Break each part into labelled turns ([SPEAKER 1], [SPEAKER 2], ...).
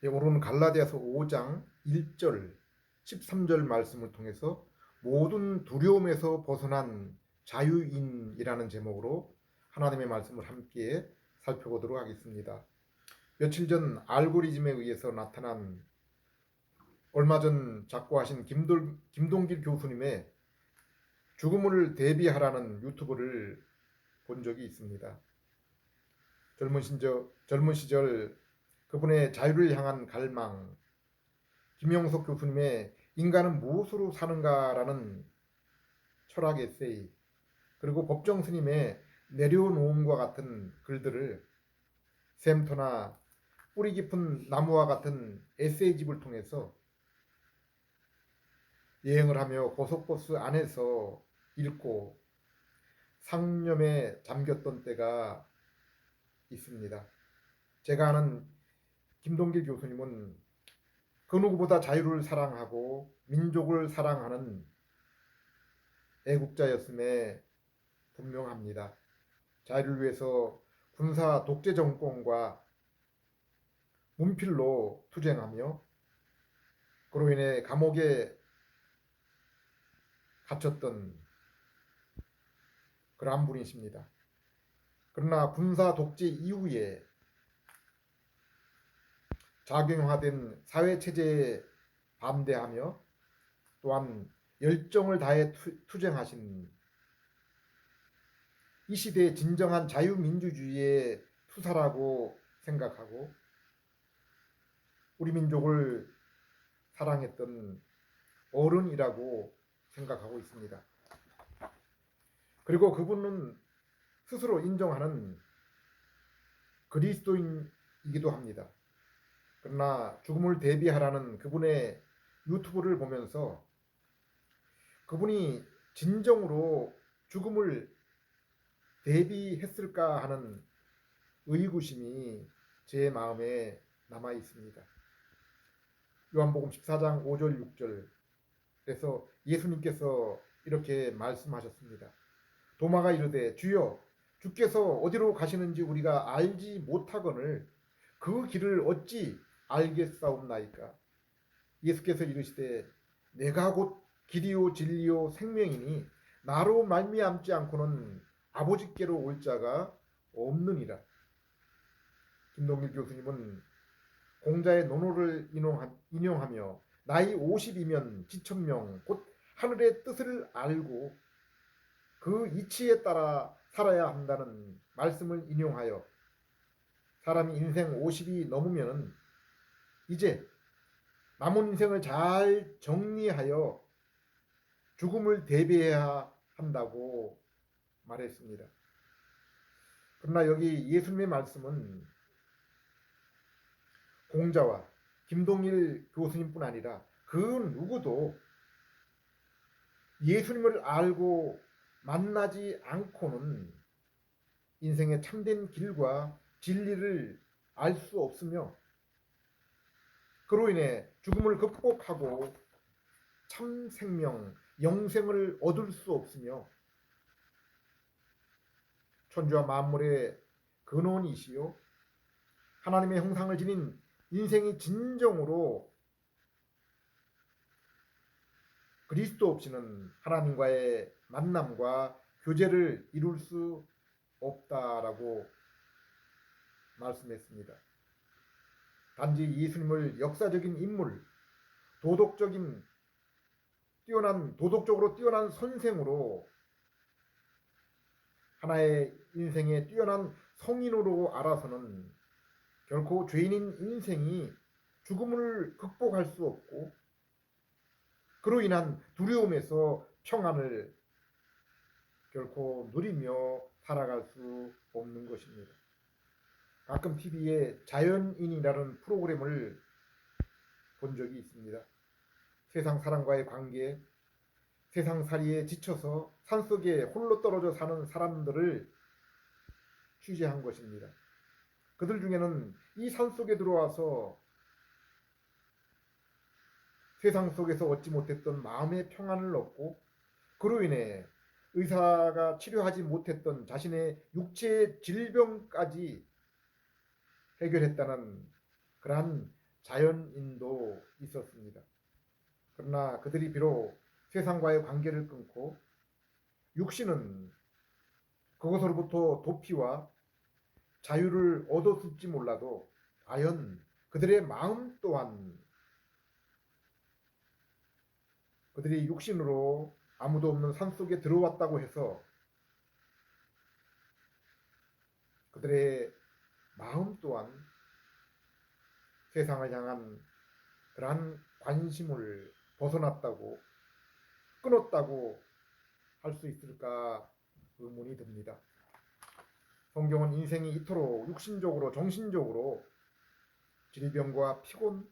[SPEAKER 1] 예, 오늘은 갈라디아서 5장 1절, 13절 말씀을 통해서 모든 두려움에서 벗어난 자유인이라는 제목으로 하나님의 말씀을 함께 살펴보도록 하겠습니다. 며칠 전 알고리즘에 의해서 나타난 얼마 전 작고하신 김동길 교수님의 죽음을 대비하라는 유튜브를 본 적이 있습니다. 젊은 시절 그분의 자유를 향한 갈망, 김영석 교수님의 인간은 무엇으로 사는가라는 철학 에세이, 그리고 법정 스님의 내려놓음과 같은 글들을 샘터나 뿌리 깊은 나무와 같은 에세이집을 통해서 여행을 하며 고속버스 안에서 읽고 상념에 잠겼던 때가 있습니다. 제가 아는 김동길 교수님은 그 누구보다 자유를 사랑하고 민족을 사랑하는 애국자였음에 분명합니다. 자유를 위해서 군사 독재 정권과 문필로 투쟁하며 그로 인해 감옥에 갇혔던 그러한 분이십니다. 그러나 군사 독재 이후에 작용화된 사회체제에 반대하며 또한 열정을 다해 투쟁하신 이 시대의 진정한 자유민주주의의 투사라고 생각하고 우리 민족을 사랑했던 어른이라고 생각하고 있습니다. 그리고 그분은 스스로 인정하는 그리스도인이기도 합니다. 그러나 죽음을 대비하라는 그분의 유튜브를 보면서 그분이 진정으로 죽음을 대비했을까 하는 의구심이 제 마음에 남아 있습니다. 요한복음 14장 5절 6절에서 예수님께서 이렇게 말씀하셨습니다. 도마가 이르되 주여 주께서 어디로 가시는지 우리가 알지 못하거늘 그 길을 어찌 알겠사옵나이까. 예수께서 이르시되 내가 곧 길이요 진리요 생명이니 나로 말미암지 않고는 아버지께로 올 자가 없느니라. 김동길 교수님은 공자의 논어를 인용하며 나이 50이면 지천명 곧 하늘의 뜻을 알고 그 이치에 따라 살아야 한다는 말씀을 인용하여 사람이 인생 50이 넘으면 이제 남은 인생을 잘 정리하여 죽음을 대비해야 한다고 말했습니다. 그러나 여기 예수님의 말씀은 공자와 김동일 교수님뿐 아니라 그 누구도 예수님을 알고 만나지 않고는 인생의 참된 길과 진리를 알 수 없으며 그로 인해 죽음을 극복하고 참 생명, 영생을 얻을 수 없으며 천주와 만물의 근원이시요 하나님의 형상을 지닌 인생이 진정으로 그리스도 없이는 하나님과의 만남과 교제를 이룰 수 없다라고 말씀했습니다. 단지 예수님을 역사적인 인물, 도덕적으로 뛰어난 선생으로 하나의 인생에 뛰어난 성인으로 알아서는 결코 죄인인 인생이 죽음을 극복할 수 없고 그로 인한 두려움에서 평안을 결코 누리며 살아갈 수 없는 것입니다. 가끔 TV에 자연인이라는 프로그램을 본 적이 있습니다. 세상 사람과의 관계, 세상살이에 지쳐서 산속에 홀로 떨어져 사는 사람들을 취재한 것입니다. 그들 중에는 이 산속에 들어와서 세상 속에서 얻지 못했던 마음의 평안을 얻고 그로 인해 의사가 치료하지 못했던 자신의 육체의 질병까지 해결했다는 그러한 자연인도 있었습니다. 그러나 그들이 비록 세상과의 관계를 끊고 육신은 그것으로부터 도피와 자유를 얻었을지 몰라도 과연 그들의 마음 또한 그들이 육신으로 아무도 없는 산속에 들어왔다고 해서 그들의 마음 또한 세상을 향한 그러한 관심을 벗어났다고 끊었다고 할 수 있을까 의문이 듭니다. 성경은 인생이 이토록 육신적으로 정신적으로 질병과 피곤,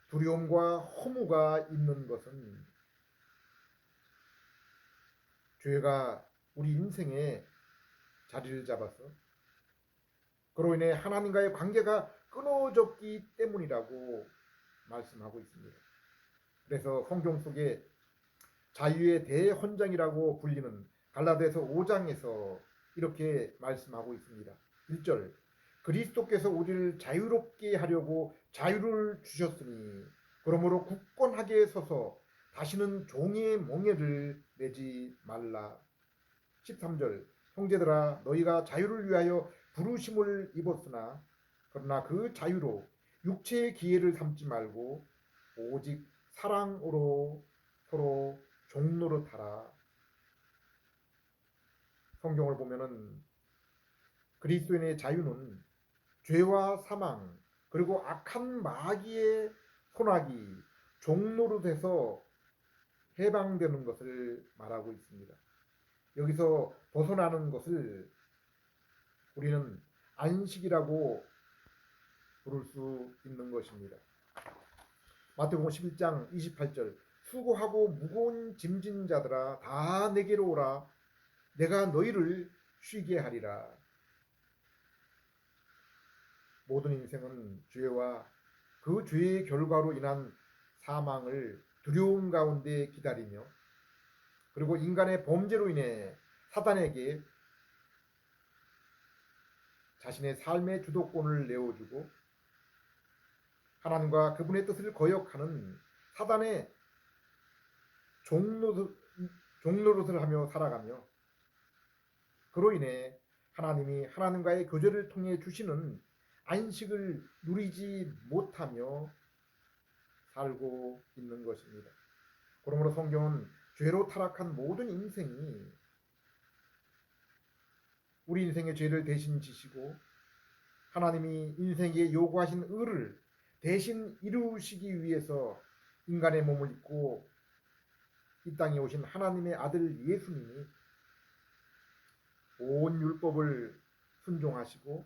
[SPEAKER 1] 두려움과 허무가 있는 것은 죄가 우리 인생에 자리를 잡아서 그로 인해 하나님과의 관계가 끊어졌기 때문이라고 말씀하고 있습니다. 그래서 성경 속에 자유의 대헌장이라고 불리는 갈라디아서 5장에서 이렇게 말씀하고 있습니다. 1절 그리스도께서 우리를 자유롭게 하려고 자유를 주셨으니 그러므로 굳건하게 서서 다시는 종의 멍에를 매지 말라. 13절 형제들아 너희가 자유를 위하여 부르심을 입었으나 그러나 그 자유로 육체의 기회를 삼지 말고 오직 사랑으로 서로 종노릇하라. 성경을 보면은 그리스도인의 자유는 죄와 사망 그리고 악한 마귀의 손아귀 종노릇에서 해방되는 것을 말하고 있습니다. 여기서 벗어나는 것을 우리는 안식이라고 부를 수 있는 것입니다. 마태복음 11장 28절 수고하고 무거운 짐진 자들아 다 내게로 오라 내가 너희를 쉬게 하리라. 모든 인생은 죄와 그 죄의 결과로 인한 사망을 두려움 가운데 기다리며 그리고 인간의 범죄로 인해 사단에게 자신의 삶의 주도권을 내어주고 하나님과 그분의 뜻을 거역하는 사단의 종노릇을 하며 살아가며 그로 인해 하나님이 하나님과의 교제를 통해 주시는 안식을 누리지 못하며 살고 있는 것입니다. 그러므로 성경은 죄로 타락한 모든 인생이 우리 인생의 죄를 대신 지시고 하나님이 인생에게 요구하신 의를 대신 이루시기 위해서 인간의 몸을 입고 이 땅에 오신 하나님의 아들 예수님이 온 율법을 순종하시고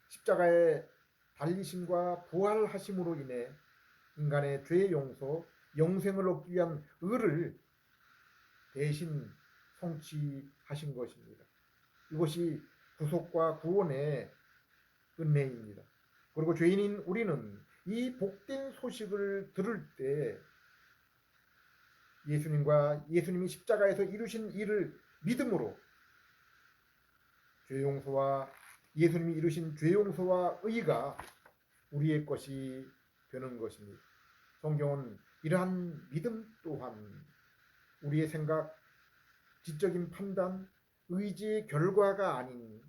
[SPEAKER 1] 십자가에 달리심과 부활하심으로 인해 인간의 죄 용서, 영생을 얻기 위한 의를 대신 성취하신 것입니다. 이것이 구속과 구원의 은혜입니다. 그리고 죄인인 우리는 이 복된 소식을 들을 때 예수님이 십자가에서 이루신 일을 믿음으로 죄용서와 예수님이 이루신 죄용서와 의가 우리의 것이 되는 것입니다. 성경은 이러한 믿음 또한 우리의 생각, 지적인 판단, 의지의 결과가 아닌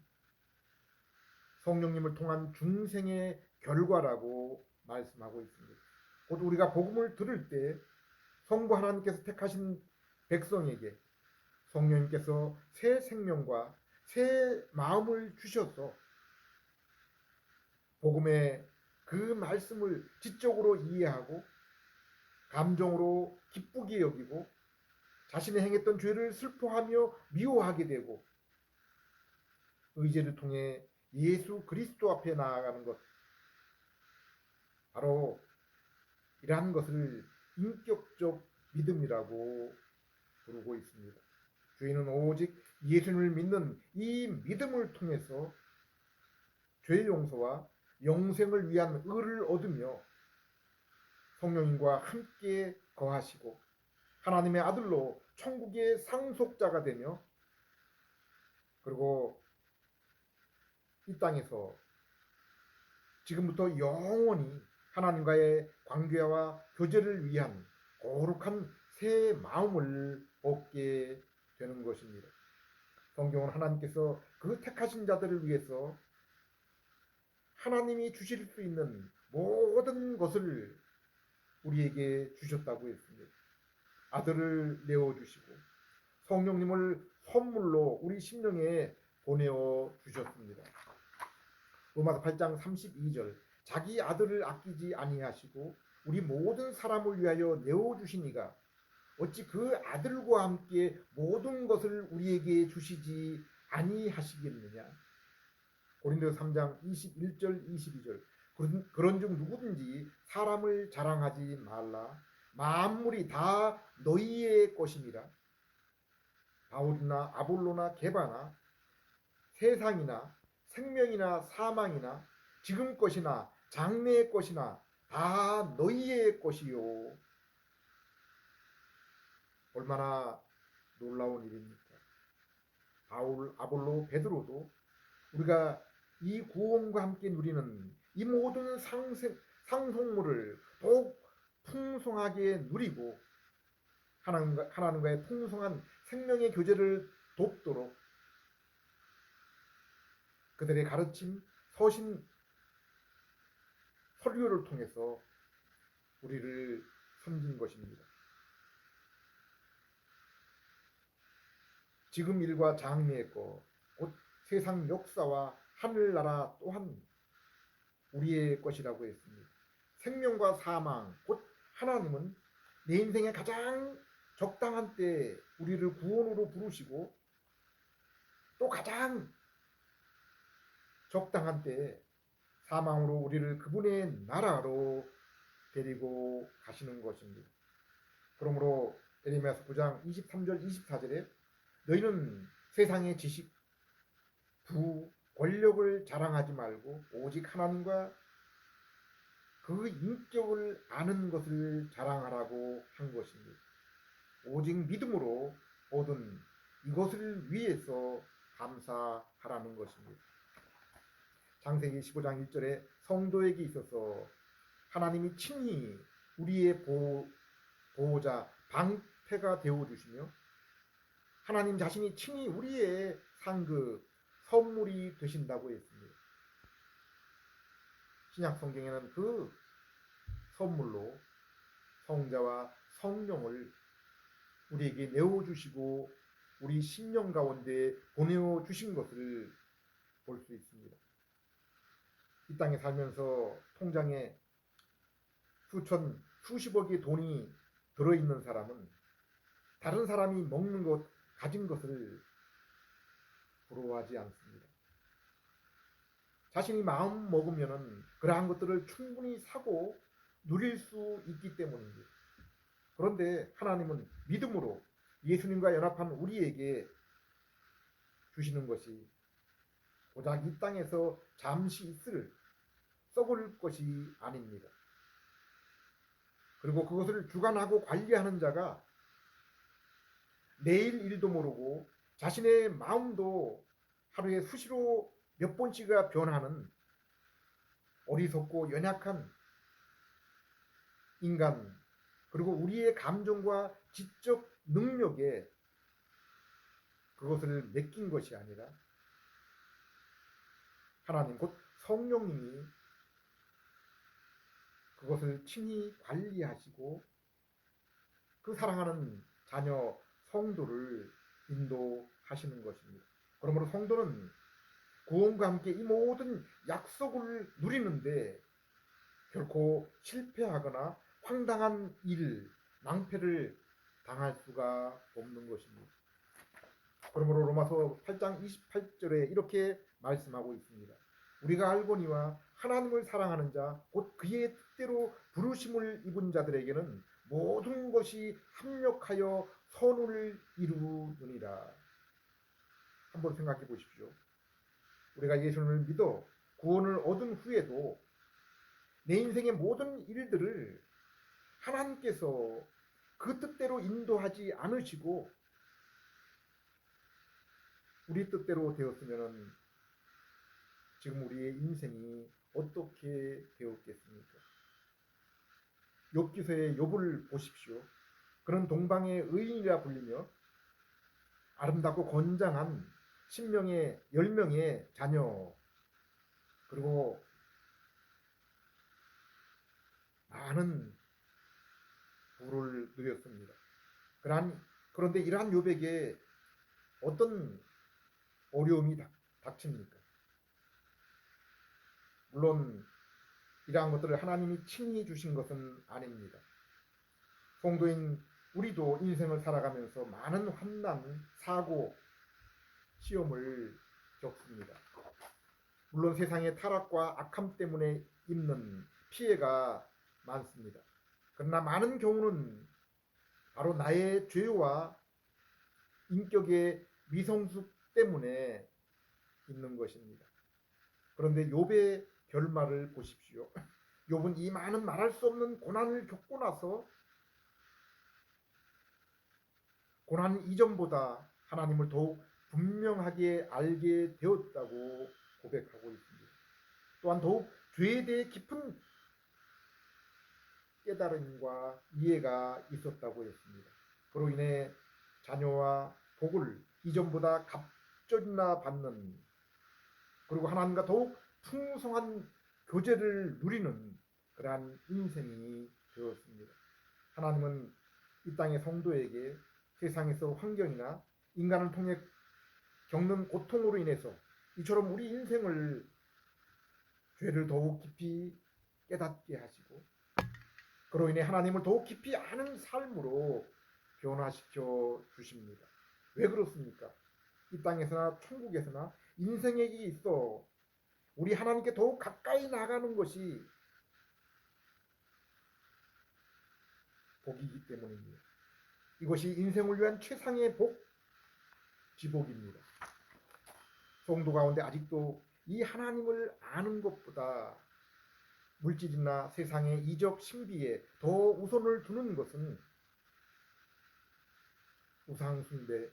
[SPEAKER 1] 성령님을 통한 중생의 결과라고 말씀하고 있습니다. 곧 우리가 복음을 들을 때 성부 하나님께서 택하신 백성에게 성령님께서 새 생명과 새 마음을 주셔서 복음의 그 말씀을 지적으로 이해하고 감정으로 기쁘게 여기고 자신이 행했던 죄를 슬퍼하며 미워하게 되고 의지를 통해 예수 그리스도 앞에 나아가는 것 바로 이러한 것을 인격적 믿음이라고 부르고 있습니다. 죄인은 오직 예수님을 믿는 이 믿음을 통해서 죄 용서와 영생을 위한 의를 얻으며 성령님과 함께 거하시고 하나님의 아들로 천국의 상속자가 되며 그리고 이 땅에서 지금부터 영원히 하나님과의 관계와 교제를 위한 거룩한 새 마음을 얻게 되는 것입니다. 성경은 하나님께서 그 택하신 자들을 위해서 하나님이 주실 수 있는 모든 것을 우리에게 주셨다고 했습니다. 아들을 내어주시고 성령님을 선물로 우리 심령에 보내어 주셨습니다. 로마서 8장 32절 자기 아들을 아끼지 아니하시고 우리 모든 사람을 위하여 내어주시니가 어찌 그 아들과 함께 모든 것을 우리에게 주시지 아니하시겠느냐. 고린도서 3장 21절 22절 그런즉 누구든지 사람을 자랑하지 말라. 만물이 다 너희의 것임이라. 바울이나 아볼로나 게바나 세상이나 생명이나 사망이나 지금 것이나 장래의 것이나 다 너희의 것이요. 얼마나 놀라운 일입니까? 바울, 아볼로, 베드로도 우리가 이 구원과 함께 누리는 이 모든 상속물을 더욱 풍성하게 누리고 하나님과의 풍성한 생명의 교제를 돕도록 그들의 가르침, 서신, 설교를 통해서 우리를 섬긴 것입니다. 지금 일과 장래의 것, 곧 세상 역사와 하늘나라 또한 우리의 것이라고 했습니다. 생명과 사망, 곧 하나님은 내 인생의 가장 적당한 때 우리를 구원으로 부르시고 또 가장 적당한 때 사망으로 우리를 그분의 나라로 데리고 가시는 것입니다. 그러므로 에레미야서 9장 23절 24절에 너희는 세상의 지식, 부, 권력을 자랑하지 말고 오직 하나님과 그 인격을 아는 것을 자랑하라고 한 것입니다. 오직 믿음으로 얻은 이것을 위해서 감사하라는 것입니다. 창세기 15장 1절에 성도에게 있어서 하나님이 친히 우리의 보호자 방패가 되어주시며 하나님 자신이 친히 우리의 상급 선물이 되신다고 했습니다. 신약 성경에는 그 선물로 성자와 성령을 우리에게 내어주시고 우리 심령 가운데 보내주신 것을 볼 수 있습니다. 이 땅에 살면서 통장에 수십억의 돈이 들어있는 사람은 다른 사람이 먹는 것, 가진 것을 부러워하지 않습니다. 자신이 마음 먹으면 그러한 것들을 충분히 사고 누릴 수 있기 때문입니다. 그런데 하나님은 믿음으로 예수님과 연합한 우리에게 주시는 것이 고작 이 땅에서 잠시 썩을 것이 아닙니다. 그리고 그것을 주관하고 관리하는 자가 내일 일도 모르고 자신의 마음도 하루에 수시로 몇 번씩이나 변하는 어리석고 연약한 인간, 그리고 우리의 감정과 지적 능력에 그것을 맡긴 것이 아니라 하나님 곧 성령님이 그것을 친히 관리하시고 그 사랑하는 자녀 성도를 인도하시는 것입니다. 그러므로 성도는 구원과 함께 이 모든 약속을 누리는데 결코 실패하거나 황당한 일, 낭패를 당할 수가 없는 것입니다. 그러므로 로마서 8장 28절에 이렇게 말씀하고 있습니다. 우리가 알거니와 하나님을 사랑하는 자, 곧 그의 뜻대로 부르심을 입은 자들에게는 모든 것이 합력하여 선을 이루느니라. 한번 생각해 보십시오. 우리가 예수님을 믿어 구원을 얻은 후에도 내 인생의 모든 일들을 하나님께서 그 뜻대로 인도하지 않으시고 우리 뜻대로 되었으면 지금 우리의 인생이 어떻게 되었겠습니까? 욥기서의 욥을 보십시오. 그는 동방의 의인이라 불리며 아름답고 건장한 신명의 10명의 자녀, 그리고 많은 부를 누렸습니다. 그런데 이러한 욥에게 어떤 어려움이 닥칩니까? 물론 이러한 것들을 하나님이 친히 주신 것은 아닙니다. 성도인 우리도 인생을 살아가면서 많은 환난, 사고, 시험을 겪습니다. 물론 세상의 타락과 악함 때문에 입는 피해가 많습니다. 그러나 많은 경우는 바로 나의 죄와 인격의 미성숙 때문에 있는 것입니다. 그런데 욥의 결말을 보십시오. 욥은 이 많은 말할 수 없는 고난을 겪고 나서 고난 이전보다 하나님을 더욱 분명하게 알게 되었다고 고백하고 있습니다. 또한 더욱 죄에 대해 깊은 깨달음과 이해가 있었다고 했습니다. 그로 인해 자녀와 복을 이전보다 갑절이나 받는, 그리고 하나님과 더욱 풍성한 교제를 누리는 그러한 인생이 되었습니다. 하나님은 이 땅의 성도에게 세상에서 환경이나 인간을 통해 겪는 고통으로 인해서 이처럼 우리 인생을 죄를 더욱 깊이 깨닫게 하시고, 그로 인해 하나님을 더욱 깊이 아는 삶으로 변화시켜 주십니다. 왜 그렇습니까? 이 땅에서나 천국에서나 인생에 있어 우리 하나님께 더욱 가까이 나가는 것이 복이기 때문입니다. 이것이 인생을 위한 최상의 복, 지복입니다. 성도 가운데 아직도 이 하나님을 아는 것보다 물질이나 세상의 이적 신비에 더 우선을 두는 것은 우상 숭배,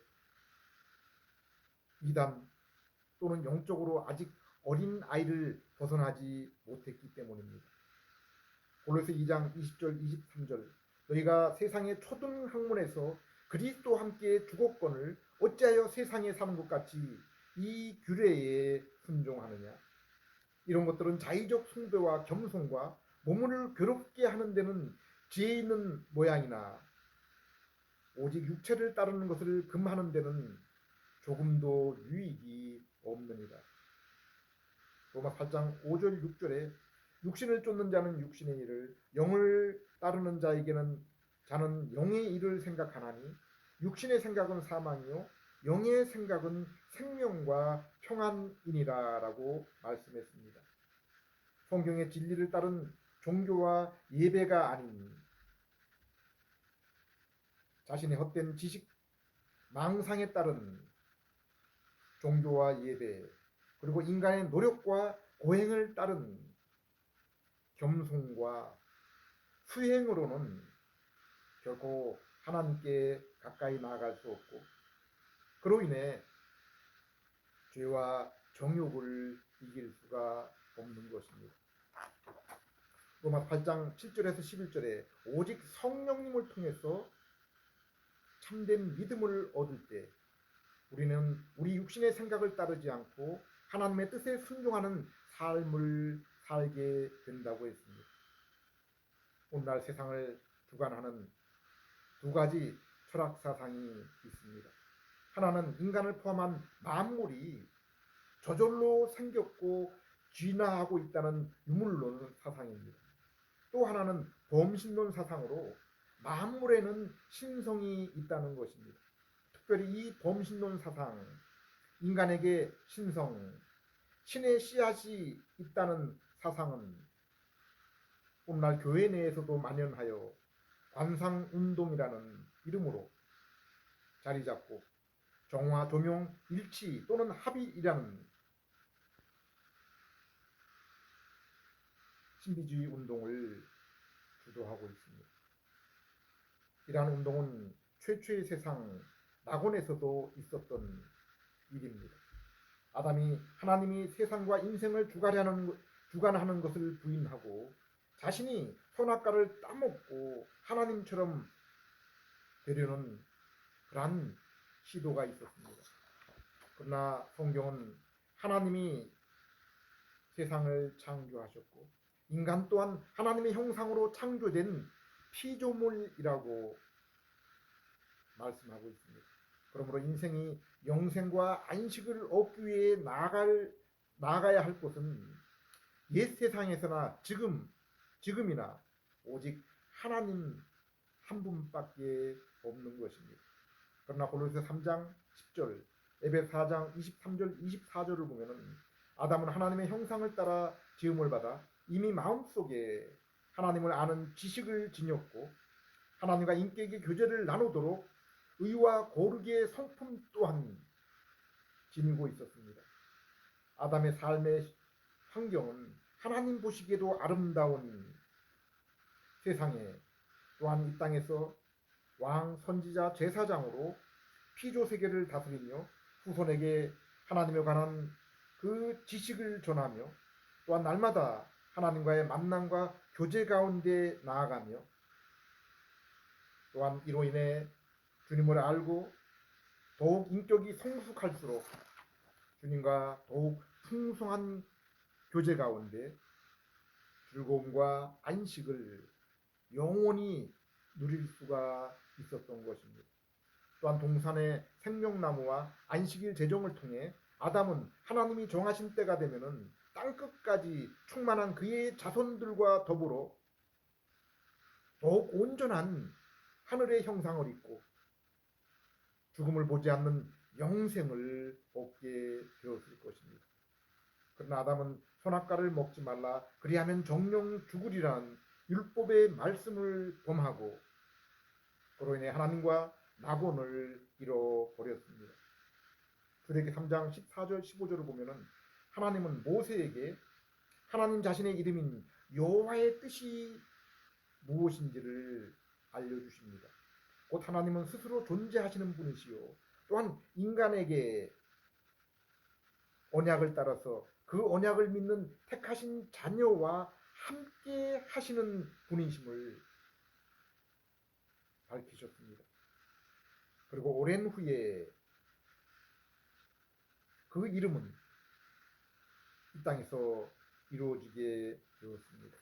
[SPEAKER 1] 이단 또는 영적으로 아직 어린 아이를 벗어나지 못했기 때문입니다. 골로새 2장 20절 23절 너희가 세상의 초등 학문에서 그리스도와 함께 죽었거늘 어찌하여 세상에 사는 것 같이 이 규례에 순종하느냐. 이런 것들은 자의적 숭배와 겸손과 몸을 괴롭게 하는 데는 지혜 있는 모양이나 오직 육체를 따르는 것을 금하는 데는 조금도 유익이 없느니라. 로마 8장 5절 6절에 육신을 쫓는 자는 육신의 일을, 영을 따르는 자는 영의 일을 생각하나니 육신의 생각은 사망이요 영의 생각은 생명과 평안이니라 라고 말씀했습니다. 성경의 진리를 따른 종교와 예배가 아닌 자신의 헛된 지식, 망상에 따른 종교와 예배, 그리고 인간의 노력과 고행을 따른 겸손과 수행으로는 결코 하나님께 가까이 나아갈 수 없고, 그로 인해 죄와 정욕을 이길 수가 없는 것입니다. 로마 8장 7절에서 11절에 오직 성령님을 통해서 참된 믿음을 얻을 때 우리는 우리 육신의 생각을 따르지 않고 하나님의 뜻에 순종하는 삶을 살게 된다고 했습니다. 오늘날 세상을 주관하는 두 가지 철학 사상이 있습니다. 하나는 인간을 포함한 만물이 저절로 생겼고 진화하고 있다는 유물론 사상입니다. 또 하나는 범신론 사상으로 만물에는 신성이 있다는 것입니다. 특별히 이 범신론 사상, 인간에게 신성, 신의 씨앗이 있다는 사상은 오늘날 교회 내에서도 만연하여 관상운동이라는 이름으로 자리 잡고 정화, 조명, 일치 또는 합의이라는 신비주의 운동을 주도하고 있습니다. 이러한 운동은 최초의 세상 낙원에서도 있었던 일입니다. 아담이 하나님이 세상과 인생을 주관하는 것을 부인하고 자신이 선악과를 따먹고 하나님처럼 되려는 그러한 시도가 있었습니다. 그러나 성경은 하나님이 세상을 창조하셨고 인간 또한 하나님의 형상으로 창조된 피조물이라고 말씀하고 있습니다. 그러므로 인생이 영생과 안식을 얻기 위해 나아가야 할 곳은 옛 세상에서나 지금이나 오직 하나님 한 분밖에 없는 것입니다. 그러나 골로새 3장 10절, 에베소 4장 23절 24절을 보면은 아담은 하나님의 형상을 따라 지음을 받아 이미 마음속에 하나님을 아는 지식을 지녔고 하나님과 인격의 교제를 나누도록 의와 거룩의 성품 또한 지니고 있었습니다. 아담의 삶의 환경은 하나님 보시기에도 아름다운 세상에 또한 이 땅에서 왕, 선지자, 제사장으로 피조 세계를 다스리며 후손에게 하나님에 관한 그 지식을 전하며 또한 날마다 하나님과의 만남과 교제 가운데 나아가며 또한 이로 인해 주님을 알고 더욱 인격이 성숙할수록 주님과 더욱 풍성한 교제 가운데 즐거움과 안식을 영원히 누릴 수가 있었던 것입니다. 또한 동산의 생명나무와 안식일 제정을 통해 아담은 하나님이 정하신 때가 되면은 땅끝까지 충만한 그의 자손들과 더불어 더욱 온전한 하늘의 형상을 입고 죽음을 보지 않는 영생을 얻게 되었을 것입니다. 그러나 아담은 선악과를 먹지 말라 그리하면 정령 죽으리라는 율법의 말씀을 범하고 그로 인해 하나님과 낙원을 잃어버렸습니다. 출애굽기 3장 14절 15절을 보면은 하나님은 모세에게 하나님 자신의 이름인 여호와의 뜻이 무엇인지를 알려주십니다. 곧 하나님은 스스로 존재하시는 분이시요 또한 인간에게 언약을 따라서 그 언약을 믿는 택하신 자녀와 함께 하시는 분이심을 밝히셨습니다. 그리고 오랜 후에 그 이름은 이 땅에서 이루어지게 되었습니다.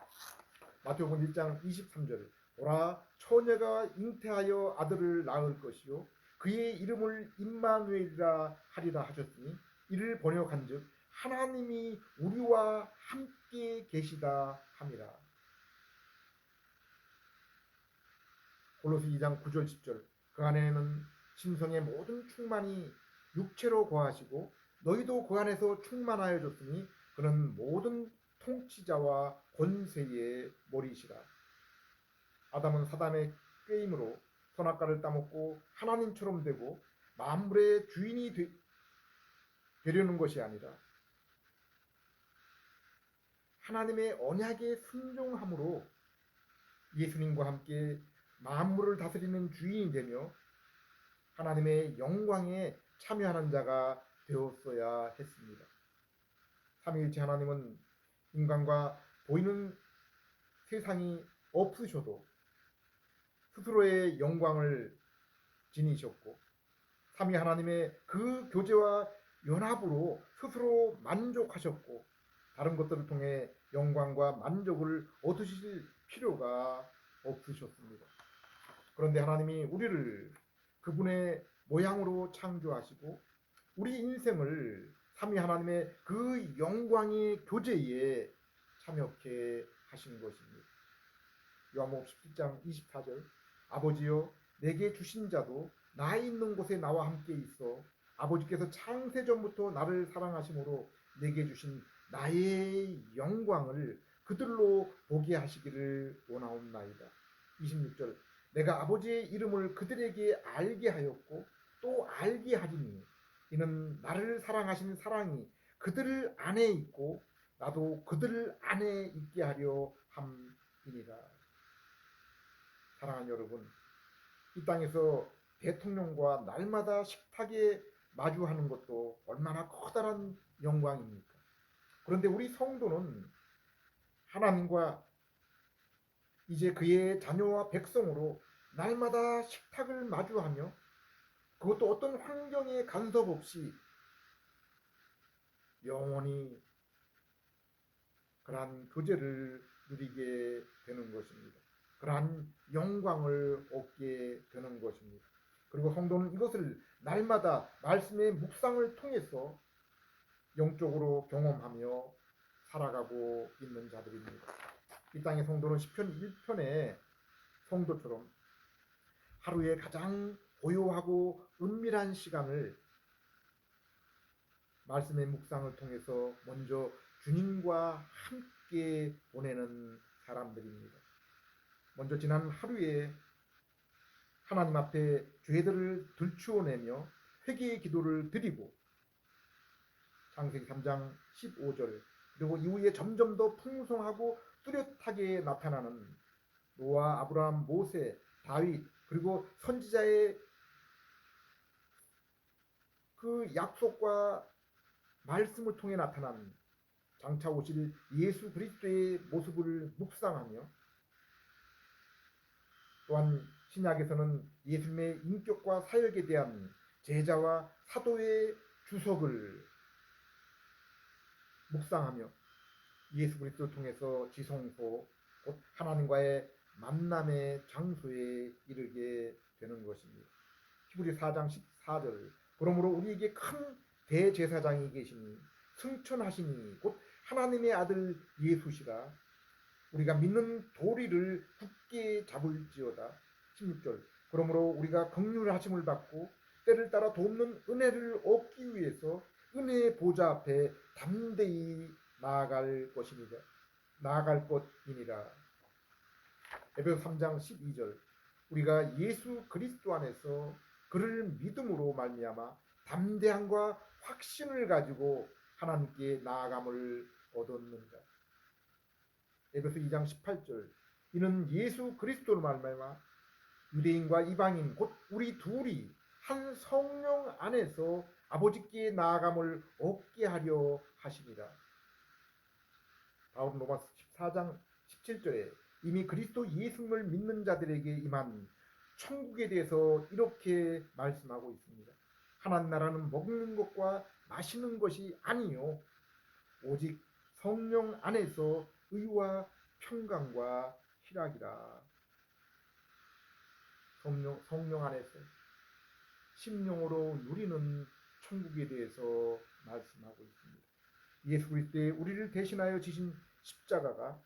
[SPEAKER 1] 마태복음 1장 23절 보라 처녀가 잉태하여 아들을 낳을 것이요 그의 이름을 임마누엘이라 하리라 하셨으니 이를 번역한즉 하나님이 우리와 함께 계시다 함이라. 골로새 2장 9절 10절 그 안에는 신성의 모든 충만이 육체로 거하시고 너희도 그 안에서 충만하여 졌으니 그는 모든 통치자와 권세의 머리시라. 아담은 사단의 꾀임으로 선악과를 따먹고 하나님처럼 되고 만물의 주인이 되려는 것이 아니라 하나님의 언약에 순종함으로 예수님과 함께 만물을 다스리는 주인이 되며 하나님의 영광에 참여하는 자가 되었어야 했습니다. 삼위일체 하나님은 인간과 보이는 세상이 없으셔도 스스로의 영광을 지니셨고 삼위 하나님의 그 교제와 연합으로 스스로 만족하셨고 다른 것들을 통해 영광과 만족을 얻으실 필요가 없으셨습니다. 그런데 하나님이 우리를 그분의 모양으로 창조하시고 우리 인생을 삼위 하나님의 그 영광의 교제에 참여케 하신 것입니다. 요한복음 17장 24절 아버지여 내게 주신 자도 나 있는 곳에 나와 함께 있어 아버지께서 창세전부터 나를 사랑하심으로 내게 주신 나의 영광을 그들로 보게 하시기를 원하옵나이다. 26절 내가 아버지의 이름을 그들에게 알게 하였고 또 알게 하리니 이는 나를 사랑하신 사랑이 그들 안에 있고 나도 그들 안에 있게 하려 함이니라. 사랑하는 여러분, 이 땅에서 대통령과 날마다 식탁에 마주하는 것도 얼마나 커다란 영광입니까? 그런데 우리 성도는 하나님과 이제 그의 자녀와 백성으로 날마다 식탁을 마주하며 그것도 어떤 환경에 간섭 없이 영원히 그러한 교제를 누리게 되는 것입니다. 그러한 영광을 얻게 되는 것입니다. 그리고 성도는 이것을 날마다 말씀의 묵상을 통해서 영적으로 경험하며 살아가고 있는 자들입니다. 이 땅의 성도는 시편 1편의 성도처럼 하루에 가장 고요하고 은밀한 시간을 말씀의 묵상을 통해서 먼저 주님과 함께 보내는 사람들입니다. 먼저 지난 하루에 하나님 앞에 죄들을 들추어내며 회개의 기도를 드리고 창세기 3장 15절 그리고 이후에 점점 더 풍성하고 뚜렷하게 나타나는 노아, 아브라함, 모세, 다윗 그리고 선지자의 그 약속과 말씀을 통해 나타난 장차 오실 예수 그리스도의 모습을 묵상하며 또한 신약에서는 예수님의 인격과 사역에 대한 제자와 사도의 주석을 묵상하며 예수 그리스도를 통해서 지성소 곧 하나님과의 만남의 장소에 이르게 되는 것입니다. 히브리 4장 14절 그러므로 우리에게 큰 대제사장이 계시니 승천하시니 곧 하나님의 아들 예수시라 우리가 믿는 도리를 굳게 잡을지어다. 16절 그러므로 우리가 긍휼하심을 받고 때를 따라 돕는 은혜를 얻기 위해서 은혜의 보좌 앞에 담대히 나아갈 것이니라. 에베소 3장 12절 우리가 예수 그리스도 안에서 그를 믿음으로 말미암아 담대함과 확신을 가지고 하나님께 나아감을 얻었느니라. 에베소 2장 18절 이는 예수 그리스도로 말미암아 유대인과 이방인 곧 우리 둘이 한 성령 안에서 아버지께 나아감을 얻게 하려 하시니라. 바울은 로마서 14장 17절에 이미 그리스도 예수를 믿는 자들에게 임한 천국에 대해서 이렇게 말씀하고 있습니다. 하나님 나라는 먹는 것과 마시는 것이 아니요 오직 성령 안에서 의와 평강과 희락이라. 성령 안에서 심령으로 누리는 천국에 대해서 말씀하고 있습니다. 예수 그리스도의 우리를 대신하여 지신 십자가가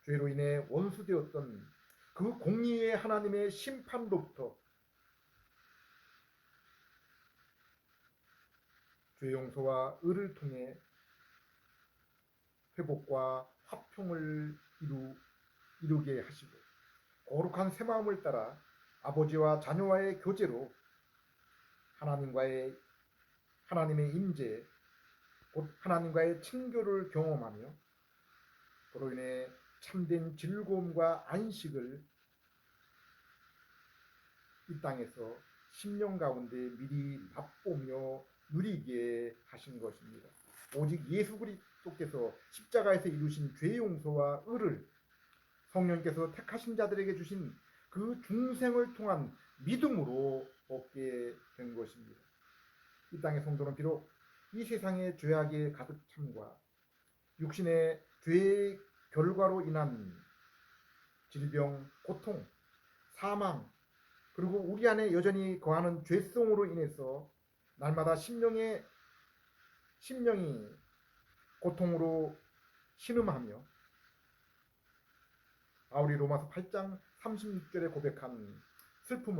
[SPEAKER 1] 죄로 인해 원수되었던 그 공의의 하나님의 심판로부터 죄 용서와 의를 통해 회복과 화평을 이루게 하시고 거룩한 새 마음을 따라 아버지와 자녀와의 교제로 하나님의 임재 곧 하나님과의 친교를 경험하며 그로 인해 참된 즐거움과 안식을 이 땅에서 심령 가운데 미리 맛보며 누리게 하신 것입니다. 오직 예수 그리스도께서 십자가에서 이루신 죄 용서와 의를 성령께서 택하신 자들에게 주신 그 중생을 통한 믿음으로 얻게 된 것입니다. 이 땅의 성도는 비록 이 세상의 죄악의 가득 참과 육신의 죄의 결과로 인한 질병, 고통, 사망 그리고 우리 안에 여전히 거하는 죄성으로 인해서 날마다 심령이 고통으로 신음하며 바울이 로마서 8장 36절에 고백한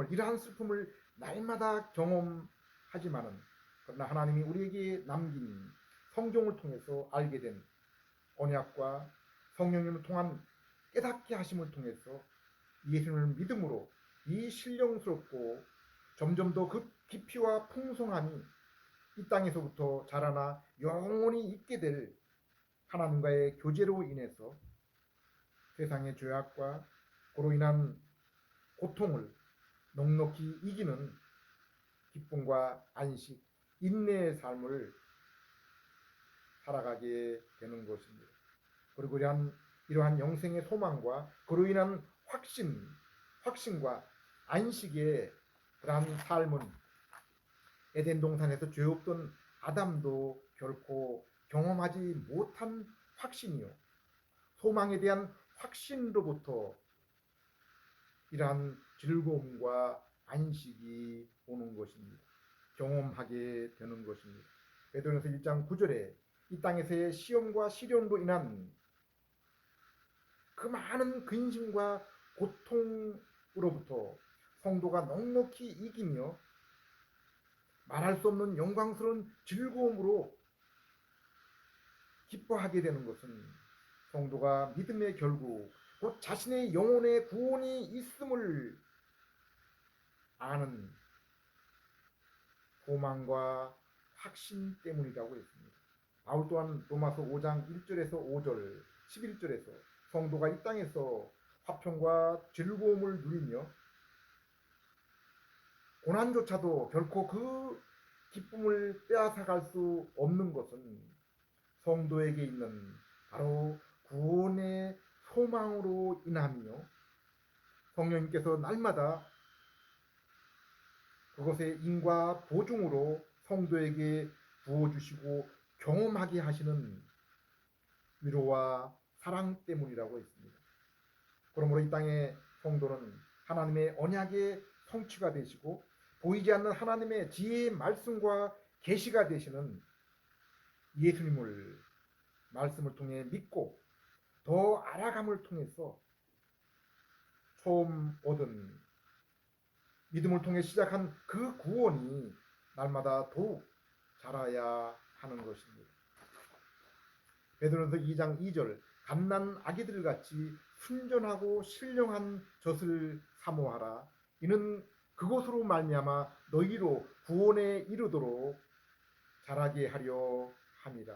[SPEAKER 1] 이러한 슬픔을 날마다 경험하지만은 그러나 하나님이 우리에게 남긴 성경을 통해서 알게 된 언약과 성령님을 통한 깨닫게 하심을 통해서 예수님을 믿음으로 이 신령스럽고 점점 더 그 깊이와 풍성함이 이 땅에서부터 자라나 영원히 있게 될 하나님과의 교제로 인해서 세상의 죄악과 그로 인한 고통을 넉넉히 이기는 기쁨과 안식, 인내의 삶을 살아가게 되는 것입니다. 그리고 이러한 이러한 영생의 소망과 그로 인한 확신과 안식의 그러한 삶은 에덴 동산에서 죄 없던 아담도 결코 경험하지 못한 확신이요, 소망에 대한 확신으로부터 이러한 즐거움과 안식이 오는 것입니다. 경험하게 되는 것입니다. 베드로전서 1장 9절에 이 땅에서의 시험과 시련으로 인한 그 많은 근심과 고통으로부터 성도가 넉넉히 이기며 말할 수 없는 영광스러운 즐거움으로 기뻐하게 되는 것은 성도가 믿음의 결국 곧 자신의 영혼의 구원이 있음을 아는 소망과 확신 때문이라고 했습니다. 바울 또한 로마서 5장 1절에서 5절 11절에서 성도가 이 땅에서 화평과 즐거움을 누리며 고난조차도 결코 그 기쁨을 빼앗아갈 수 없는 것은 성도에게 있는 바로 구원의 소망으로 인하며 성령님께서 날마다 그것의 인과 보증으로 성도에게 부어주시고 경험하게 하시는 위로와 사랑 때문이라고 했습니다. 그러므로 이 땅의 성도는 하나님의 언약의 성취가 되시고 보이지 않는 하나님의 지혜의 말씀과 계시가 되시는 예수님을 말씀을 통해 믿고 더 알아감을 통해서 처음 얻은 믿음을 통해 시작한 그 구원이 날마다 더욱 자라야 하는 것입니다. 베드로전서 2장 2절 갓난 아기들 같이 순전하고 신령한 젖을 사모하라. 이는 그것으로 말미암아 너희로 구원에 이르도록 자라게 하려 함이라.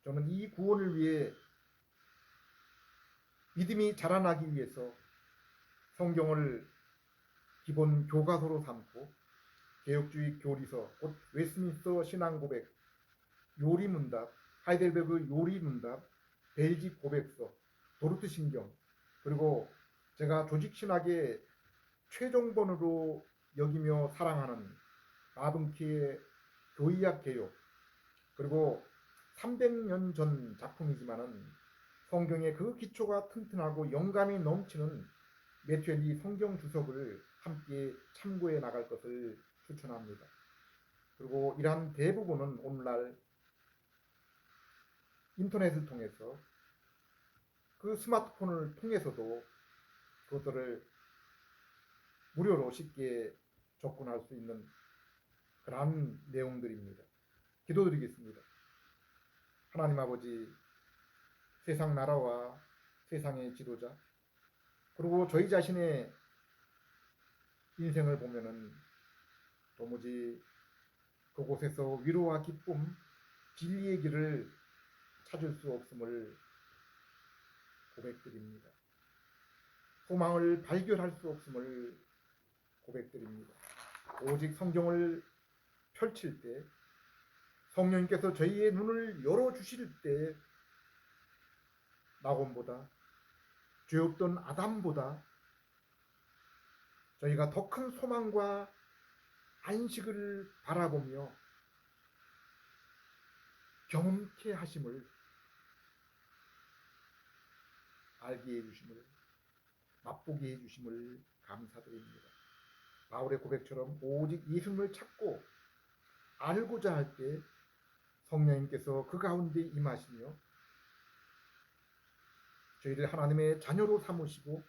[SPEAKER 1] 저는 이 구원을 위해 믿음이 자라나기 위해서 성경을 기본 교과서로 삼고 개혁주의 교리서, 곧 웨스민스터 신앙고백, 요리문답, 하이델베그 요리문답, 벨직 고백서, 도르트 신경, 그리고 제가 조직신학의 최종본으로 여기며 사랑하는 마븐키의 교의학 개요, 그리고 300년 전 작품이지만은 성경의 그 기초가 튼튼하고 영감이 넘치는 매튜엘리 성경 주석을 함께 참고해 나갈 것을 추천합니다. 그리고 이러한 대부분은 오늘날 인터넷을 통해서 그 스마트폰을 통해서도 그것들을 무료로 쉽게 접근할 수 있는 그러한 내용들입니다. 기도드리겠습니다. 하나님 아버지, 세상 나라와 세상의 지도자, 그리고 저희 자신의 인생을 보면은 도무지 그곳에서 위로와 기쁨, 진리의 길을 찾을 수 없음을 고백드립니다. 소망을 발견할 수 없음을 고백드립니다. 오직 성경을 펼칠 때 성령님께서 저희의 눈을 열어주실 때 낙원보다 죄 없던 아담보다 저희가 더 큰 소망과 안식을 바라보며 경험케 하심을 알게 해주심을 맛보게 해주심을 감사드립니다. 바울의 고백처럼 오직 예수님을 찾고 알고자 할 때 성령님께서 그 가운데 임하시며 저희를 하나님의 자녀로 삼으시고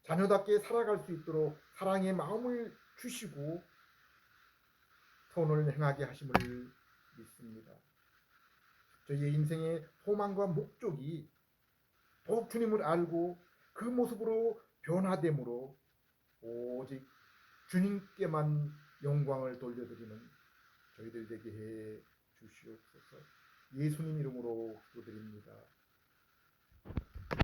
[SPEAKER 1] 자녀답게 살아갈 수 있도록 사랑의 마음을 주시고 선을 행하게 하심을 믿습니다. 저희의 인생의 소망과 목적이 더욱 주님을 알고 그 모습으로 변화됨으로 오직 주님께만 영광을 돌려드리는 저희들 되게 해 주시옵소서. 예수님 이름으로 기도드립니다.